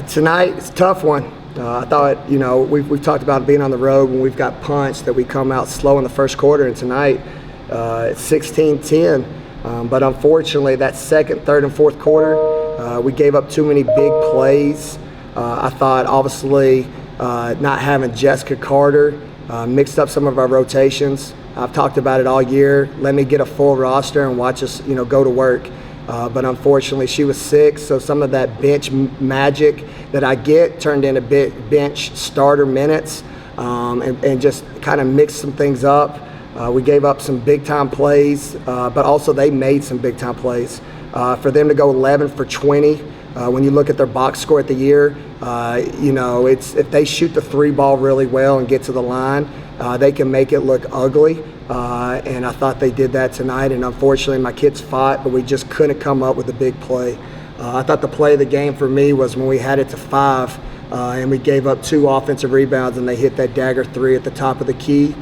Tonight, it's a tough one. I thought, we've talked about being on the road when we've got punched, that we come out slow in the first quarter, and tonight it's 16-10. But unfortunately, that second, third, and fourth quarter, we gave up too many big plays. I thought, obviously, not having Jessica Carter mixed up some of our rotations. I've talked about it all year. Let me get a full roster and watch us, go to work. But unfortunately, she was sick, so some of that bench magic that I get turned into bench starter minutes, and just kind of mixed some things up. We gave up some big-time plays, but also they made some big-time plays. For them to go 11 for 20, when you look at their box score at the year, it's if they shoot the three ball really well and get to the line, they can make it look ugly. And I thought they did that tonight, and unfortunately my kids fought, but we just couldn't come up with a big play. I thought the play of the game for me was when we had it to 5, and we gave up 2 offensive rebounds, and they hit that dagger 3 at the top of the key.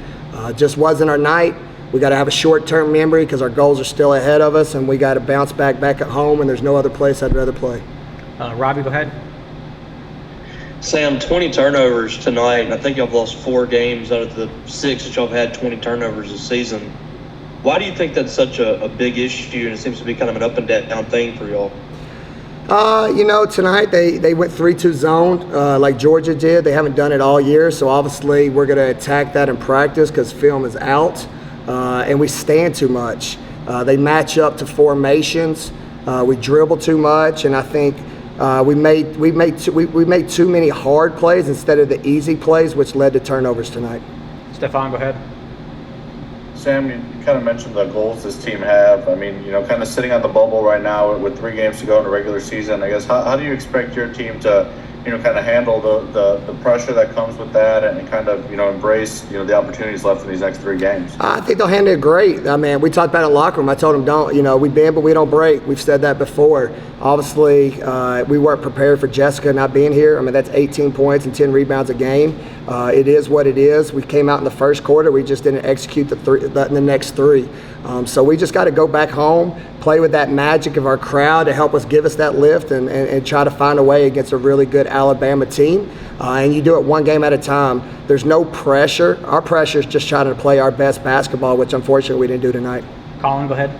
Just wasn't our night. We got to have a short-term memory because our goals are still ahead of us, and we got to bounce back at home, and there's no other place I'd rather play. Robbie, go ahead. Sam, 20 turnovers tonight, and I think y'all have lost 4 games out of the 6 that y'all have had 20 turnovers this season. Why do you think that's such a big issue, and it seems to be kind of an up and down thing for y'all? Tonight they went 3-2 zone like Georgia did. They haven't done it all year, so obviously we're going to attack that in practice because film is out, and we stand too much. They match up to formations. We dribble too much, and I think we made too many hard plays instead of the easy plays, which led to turnovers tonight. Stefan, go ahead. Sam, you kind of mentioned the goals this team have. I mean, kind of sitting on the bubble right now with 3 games to go in the regular season. I guess how do you expect your team to, kind of handle the pressure that comes with that, and kind of, embrace, the opportunities left in these next 3 games? I think they'll handle it great. I mean, we talked about it in the locker room. I told them, we bend, but we don't break. We've said that before. Obviously, we weren't prepared for Jessica not being here. I mean, that's 18 points and 10 rebounds a game. It is what it is. We came out in the first quarter. We just didn't execute the next 3. So we just got to go back home, play with that magic of our crowd to help us give us that lift, and try to find a way against a really good Alabama team. And you do it 1 game at a time. There's no pressure. Our pressure is just trying to play our best basketball, which unfortunately we didn't do tonight. Colin, go ahead.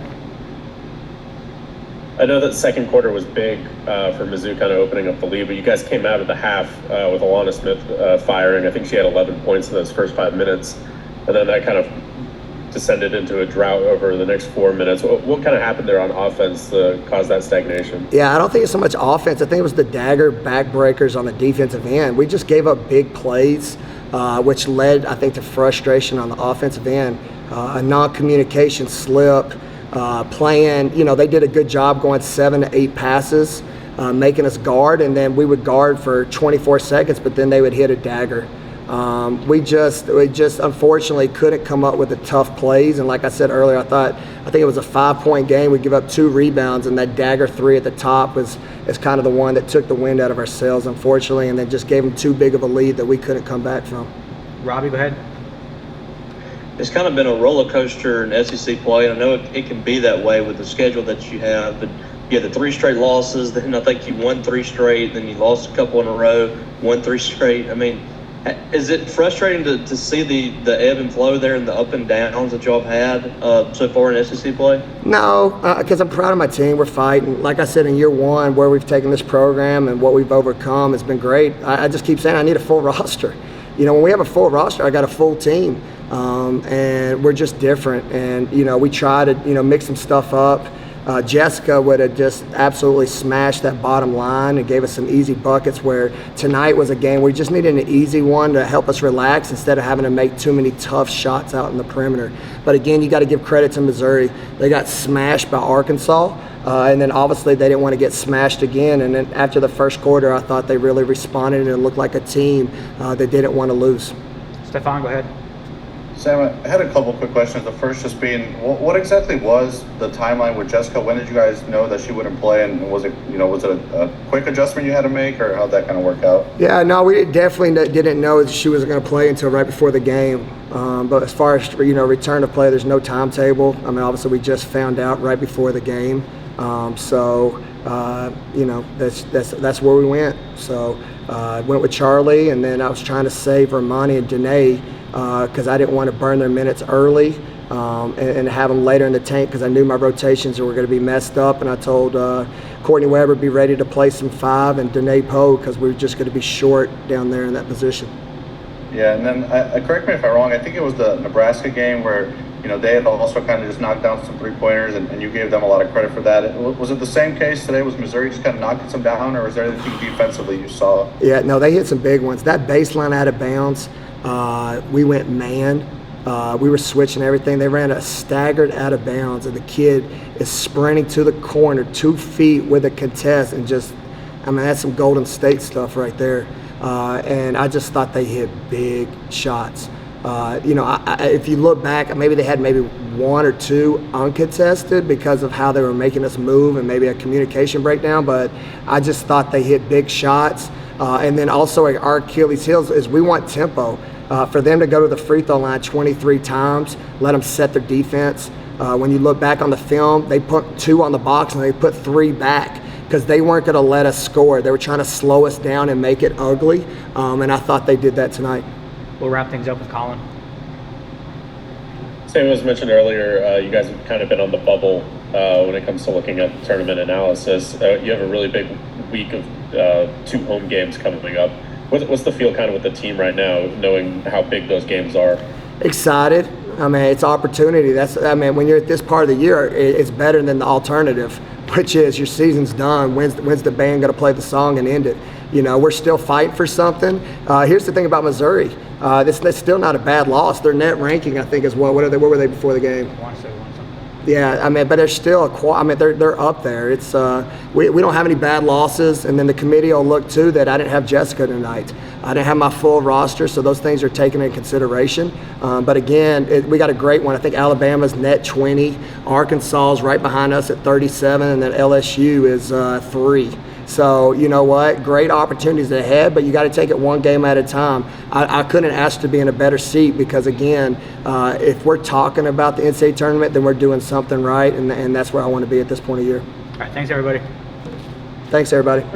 I know that second quarter was big for Mizzou kind of opening up the lead, but you guys came out of the half with Alana Smith firing. I think she had 11 points in those first 5 minutes, and then that kind of descended into a drought over the next 4 minutes. What kind of happened there on offense to cause that stagnation? Yeah, I don't think it's so much offense. I think it was the dagger backbreakers on the defensive end. We just gave up big plays, which led, I think, to frustration on the offensive end. A non-communication slip, playing, they did a good job going 7 to 8 passes, making us guard, and then we would guard for 24 seconds, but then they would hit a dagger. We just unfortunately couldn't come up with the tough plays, and like I said earlier, I think it was a 5-point game. We give up 2 rebounds, and that dagger 3 at the top is kind of the one that took the wind out of our sails, unfortunately, and then just gave them too big of a lead that we couldn't come back from. Robbie, go ahead. It's kind of been a roller coaster in SEC play. I know it can be that way with the schedule that you have, but you had the 3 straight losses, then I think you won 3 straight, then you lost a couple in a row, won 3 straight. I mean, is it frustrating to see the ebb and flow there and the up and downs that y'all have had so far in SEC play? No, because I'm proud of my team. We're fighting. Like I said, in year 1, where we've taken this program and what we've overcome has been great. I just keep saying I need a full roster. When we have a full roster, I got a full team, and we're just different. And, we try to, mix some stuff up. Jessica would have just absolutely smashed that bottom line and gave us some easy buckets, where tonight was a game we just needed an easy one to help us relax instead of having to make too many tough shots out in the perimeter. But again, you got to give credit to Missouri. They got smashed by Arkansas, and then obviously they didn't want to get smashed again. And then after the first quarter, I thought they really responded and it looked like a team that didn't want to lose. Stefan, go ahead. Sam, I had a couple quick questions. The first just being, what exactly was the timeline with Jessica? When did you guys know that she wouldn't play, and was it a quick adjustment you had to make, or how'd that kind of work out? Yeah, no, we definitely didn't know that she was going to play until right before the game. But as far as return to play, there's no timetable. I mean, obviously we just found out right before the game. So that's where we went. So I went with Charlie, and then I was trying to save Romani and Danae because I didn't want to burn their minutes early and have them later in the tank because I knew my rotations were going to be messed up. And I told Courtney Weber be ready to play some 5 and Danae Poe because we were just going to be short down there in that position. Yeah, and then correct me if I'm wrong. I think it was the Nebraska game where they had also kind of just knocked down some 3-pointers, and you gave them a lot of credit for that. Was it the same case today? Was Missouri just kind of knocking some down, or was there anything defensively you saw? Yeah, no, they hit some big ones. That baseline out of bounds, we went man. We were switching everything. They ran a staggered out of bounds, and the kid is sprinting to the corner 2 feet with a contest, and that's some Golden State stuff right there. And I just thought they hit big shots. If you look back, maybe they had 1 or 2 uncontested because of how they were making us move and maybe a communication breakdown, but I just thought they hit big shots. And then also our Achilles heels is we want tempo. For them to go to the free throw line 23 times, let them set their defense. When you look back on the film, they put 2 on the box and they put 3 back because they weren't going to let us score. They were trying to slow us down and make it ugly, and I thought they did that tonight. We'll wrap things up with Colin. Same as mentioned earlier, you guys have kind of been on the bubble when it comes to looking at tournament analysis. You have a really big week of 2 home games coming up. What's the feel kind of with the team right now, knowing how big those games are? Excited. It's opportunity. When you're at this part of the year, it's better than the alternative, which is your season's done. When's the band going to play the song and end it? We're still fighting for something. Here's the thing about Missouri. That's still not a bad loss. Their net ranking, I think, is what were they before the game? 1-1 something. Yeah, but they're still they're up there. It's we don't have any bad losses, and then the committee will look too that I didn't have Jessica tonight. I didn't have my full roster, so those things are taken into consideration. But again, we got a great one. I think Alabama's net 20, Arkansas is right behind us at 37, and then LSU is 3. So you know what? Great opportunities ahead, but you got to take it one game at a time. I couldn't ask to be in a better seat because, again, if we're talking about the NCAA tournament, then we're doing something right, and that's where I want to be at this point of year. All right, thanks, everybody. Thanks, everybody.